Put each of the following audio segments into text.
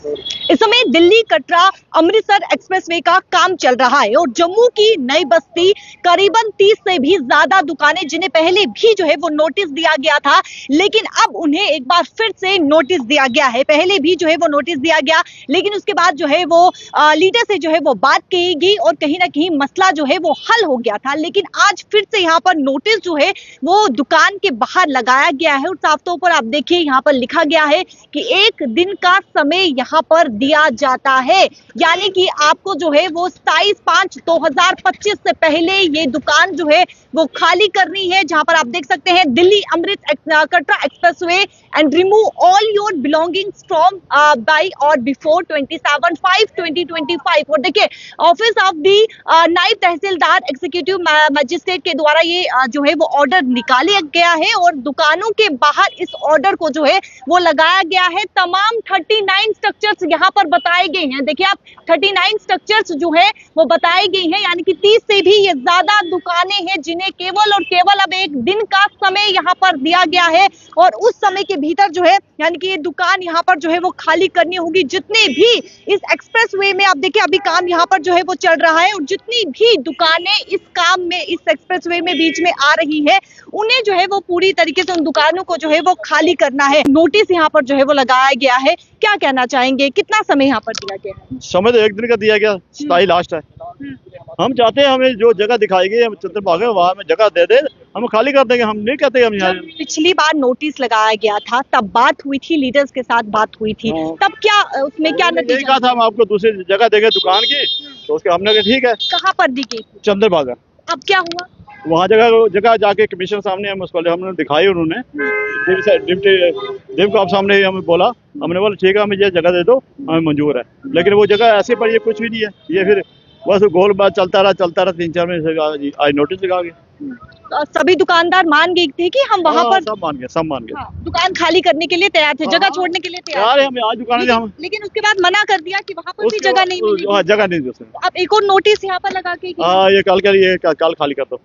इस समय दिल्ली कटरा अमृतसर एक्सप्रेसवे का काम चल रहा है और जम्मू की नई बस्ती करीबन 30 से भी ज्यादा दुकानें, जिन्हें पहले भी जो है वो नोटिस दिया गया था, लेकिन अब उन्हें एक बार फिर से नोटिस दिया गया है। पहले भी जो है वो नोटिस दिया गया, लेकिन उसके बाद जो है वो लीडर से जो है वो बात की गई और कहीं ना कहीं मसला जो है वो हल हो गया था। लेकिन आज फिर से यहाँ पर नोटिस जो है वो दुकान के बाहर लगाया गया है और साफ तौर पर आप देखिए यहाँ पर लिखा गया है कि 1 दिन का समय यहाँ पर दिया जाता है, यानी कि आपको जो है वो 27/5/2025 से पहले ये दुकान जो है वो खाली करनी है। जहां पर आप देख सकते हैं Delhi Amrit Katra expressway and remove all your belongings from by or before 27/5/2025। और देखिए ऑफिस ऑफ दी नायब तहसीलदार एग्जीक्यूटिव मजिस्ट्रेट के द्वारा ये जो है वो ऑर्डर निकाला गया है और दुकानों के बाहर इस ऑर्डर को जो है वो लगाया गया है। तमाम 39 स्ट्रक्चर्स यहाँ पर बताए गए हैं। देखिए आप 39 स्ट्रक्चर्स जो है वो बताए गए हैं, यानी कि 30 से भी ये ज्यादा दुकानें हैं जिन्हें केवल और केवल अब 1 दिन का समय यहाँ पर दिया गया है और उस समय के भीतर जो है यानी कि ये दुकान यहाँ पर जो है वो खाली करनी होगी। जितने भी इस एक्सप्रेसवे में आप देखिए अभी काम यहाँ पर जो है वो चल रहा है और जितनी भी दुकानें इस काम में इस एक्सप्रेसवे में बीच में आ रही है उन्हें जो है वो पूरी तरीके से उन दुकानों को जो है वो खाली करना है। नोटिस यहाँ पर जो है वो लगाया गया है। क्या कहना चाहेंगे, कितना समय यहाँ पर दिया गया है? समय तो 1 दिन का दिया गया, 27 लास्ट है। हम चाहते हैं हमें जो जगह दिखाएगी हम चंद्रभागा वहाँ में जगह दे दे, हम खाली कर देंगे। हम नहीं कहते हम यहाँ। पिछली बार नोटिस लगाया गया था तब बात हुई थी, लीडर्स के साथ बात हुई थी, तब क्या उसमें क्या नतीजा कहा था हम आपको दूसरी जगह देंगे दुकान की, तो उसके हमने कहा ठीक है। कहाँ पर दी गई? चंद्रभागा। अब क्या हुआ? वहाँ जगह जाके कमिश्नर सामने हम उसको हमने दिखाई, उन्होंने डिप्टी सामने हमें बोला, हमने बोला ठीक है हमें ये जगह दे दो, हमें मंजूर है। लेकिन वो जगह ऐसे पर ये कुछ भी नहीं है, ये फिर बस गोल बात चलता रहा 3-4 महीने आज नोटिस लगा गया। सभी दुकानदार मान गए थे कि हम वहाँ पर सब मान गए। दुकान खाली करने के लिए तैयार थे, जगह छोड़ने के लिए तैयार थे। हम आज दुकान लेकिन उसके बाद मना कर दिया कि वहाँ पर भी जगह नहीं मिली। जगह नहीं दी। अब एक और नोटिस यहाँ पर लगा के ये कल खाली कर दो।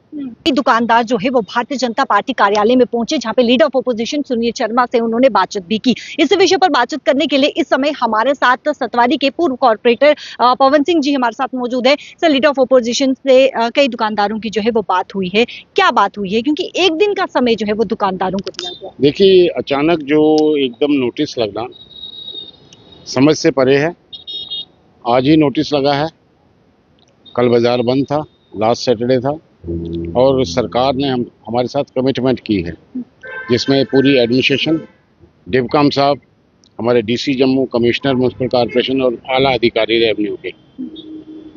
दुकानदार जो है वो भारतीय जनता पार्टी कार्यालय में पहुंचे, जहाँ पे leader of opposition Sunil Sharma से उन्होंने बातचीत भी की। इस विषय पर बातचीत करने के लिए इस समय हमारे साथ सतवारी के पूर्व कॉर्पोरेटर पवन सिंह जी हमारे साथ मौजूद है। सर, लीडर ऑफ अपोजिशन से कई दुकानदारों की जो है वो बात हुई है, क्या बात हुई है? क्योंकि 1 दिन का समय जो है वो दुकानदारों को दिया गया। देखिए अचानक जो एकदम नोटिस लगना समझ से परे है। आज ही नोटिस लगा है, कल बाजार बंद था, लास्ट सैटरडे था और सरकार ने हमारे साथ कमिटमेंट की है जिसमें पूरी एडमिनिस्ट्रेशन, डिवकम साहब, हमारे DC Jammu, commissioner municipal corporation और आला अधिकारी रेवेन्यू के,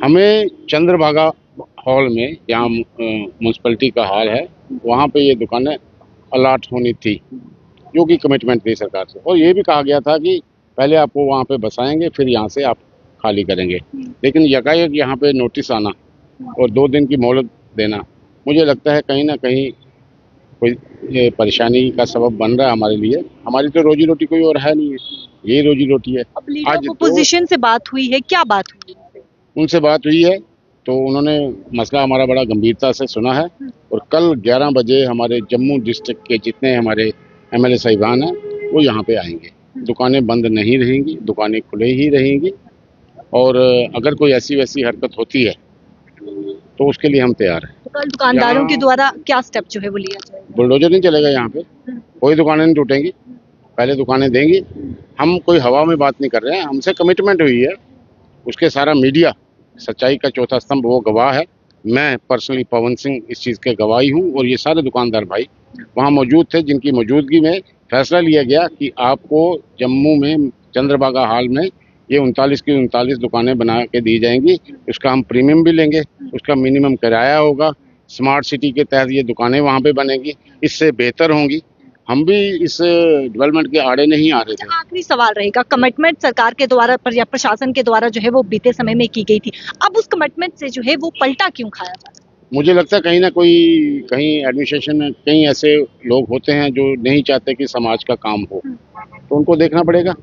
हमें चंद्रभागा हॉल में जहाँ म्यूनसिपलिटी का हॉल है वहाँ पे ये दुकानें अलाट होनी थी, जो कि कमिटमेंट थी सरकार से। और ये भी कहा गया था कि पहले आपको वहाँ पे बसाएंगे फिर यहाँ से आप खाली करेंगे। लेकिन यकायक यहाँ पे नोटिस आना और 2 दिन की मोहलत देना, मुझे लगता है कहीं ना कहीं कोई ये परेशानी का सबब बन रहा है हमारे लिए। हमारी तो रोजी रोटी कोई और है नहीं है, यही रोजी रोटी है। आज अपोजिशन से बात हुई है, क्या बात हुई? उनसे बात हुई है तो उन्होंने मसला हमारा बड़ा गंभीरता से सुना है और कल 11 बजे हमारे जम्मू डिस्ट्रिक्ट के जितने हमारे एमएलए साहिबान हैं वो यहाँ पे आएंगे। दुकानें बंद नहीं रहेंगी, दुकानें खुले ही रहेंगी और अगर कोई ऐसी वैसी हरकत होती है तो उसके लिए हम तैयार हैं। तो कल दुकानदारों के द्वारा क्या स्टेप जो है वो लिया जाएगा? बुलडोजर नहीं चलेगा यहाँ पे, कोई दुकानें नहीं टूटेंगी, पहले दुकानें देंगी। हम कोई हवा में बात नहीं कर रहे हैं, हमसे कमिटमेंट हुई है। उसके सारा मीडिया सच्चाई का चौथा स्तंभ वो गवाह है। मैं पर्सनली पवन सिंह इस चीज़ के गवाही हूँ और ये सारे दुकानदार भाई वहाँ मौजूद थे जिनकी मौजूदगी में फैसला लिया गया कि आपको जम्मू में चंद्रभागा हॉल में ये 39 की 39 दुकानें बना के दी जाएंगी। उसका हम प्रीमियम भी लेंगे, उसका मिनिमम किराया होगा, स्मार्ट सिटी के तहत ये दुकानें वहाँ पे बनेगी, इससे बेहतर होंगी। हम भी इस डेवलपमेंट के आड़े नहीं आ रहे थे। आखिरी सवाल रहेगा, कमिटमेंट सरकार के द्वारा या प्रशासन के द्वारा जो है वो बीते समय में की गई थी, अब उस कमिटमेंट से जो है वो पलटा क्यों खाया जा रहा है? मुझे लगता है कहीं ना कहीं एडमिनिस्ट्रेशन में कई ऐसे लोग होते हैं जो नहीं चाहते कि समाज का काम हो, तो उनको देखना पड़ेगा।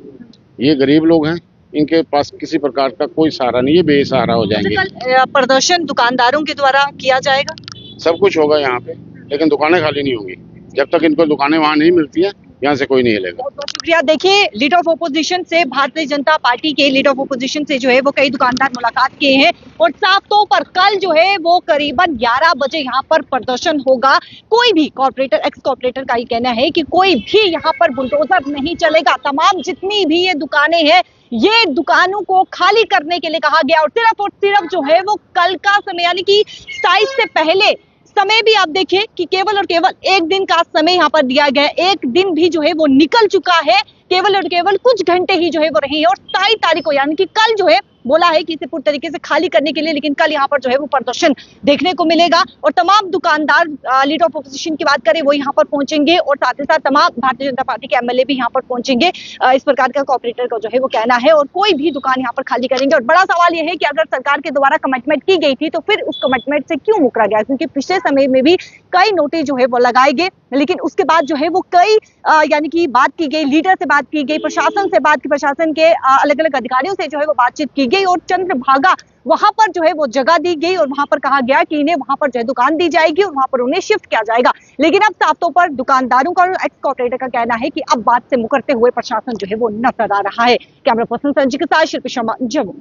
ये गरीब लोग हैं, इनके पास किसी प्रकार का कोई सहारा नहीं है, बेसहारा हो जाएंगे। प्रदर्शन दुकानदारों के द्वारा किया जाएगा, सब कुछ होगा यहाँ पे, लेकिन दुकानें खाली नहीं होंगी। जब तक इनको दुकानें वहाँ नहीं मिलती हैं यहाँ से कोई नहीं हिलेगा। बहुत बहुत शुक्रिया। देखिए, लीडर ऑफ ओपोजिशन से, भारतीय जनता पार्टी के लीडर ऑफ ओपोजिशन से जो है वो कई दुकानदार मुलाकात किए हैं और साफ तौर पर कल जो है वो करीबन 11 बजे यहाँ पर प्रदर्शन होगा। कोई भी कॉर्पोरेटर, एक्स कॉर्पोरेटर का ही कहना है कि कोई भी यहाँ पर बुलडोजर नहीं चलेगा। तमाम जितनी भी ये दुकानें हैं, ये दुकानों को खाली करने के लिए कहा गया और सिर्फ जो है वो कल का समय यानी कि 27 से पहले समय भी आप देखिए कि केवल और केवल एक दिन का समय यहाँ पर दिया गया है। एक दिन भी जो है वो निकल चुका है, केवल और केवल कुछ घंटे ही जो है वो रही है और 27 तारीख को यानी कि कल जो है बोला है कि इसे पूरी तरीके से खाली करने के लिए, लेकिन कल यहाँ पर जो है वो प्रदर्शन देखने को मिलेगा और तमाम दुकानदार, लीडर ऑफ ऑपोजिशन की बात करें, वो यहाँ पर पहुंचेंगे और साथ ही साथ तमाम भारतीय जनता पार्टी के एमएलए भी यहाँ पर पहुंचेंगे। इस प्रकार का कॉर्पोरेटर का जो है वो कहना है और कोई भी दुकान यहाँ पर खाली करेंगे। और बड़ा सवाल यह है कि अगर सरकार के द्वारा कमिटमेंट की गई थी तो फिर उस कमिटमेंट से क्यों मुकरा गया, क्योंकि पिछले समय में भी कई नोटिस जो है वो लगाए गए, लेकिन उसके बाद जो है वो कई यानी कि बात की गई, लीडर से बात की गई, प्रशासन से बात की, प्रशासन के अलग अलग अधिकारियों से जो है वो बातचीत की गई और चंद्रभागा वहां पर जो है वो जगह दी गई और वहां पर कहा गया कि इन्हें वहां पर जो है दुकान दी जाएगी और वहां पर उन्हें शिफ्ट किया जाएगा। लेकिन अब साफ तौर पर दुकानदारों का और एक्स कॉर्पोरेटर का कहना है कि अब बात से मुकरते हुए प्रशासन जो है वो नजर आ रहा है। कैमरा पर्सन संजय के साथ शिल्पी शर्मा, जम्मू।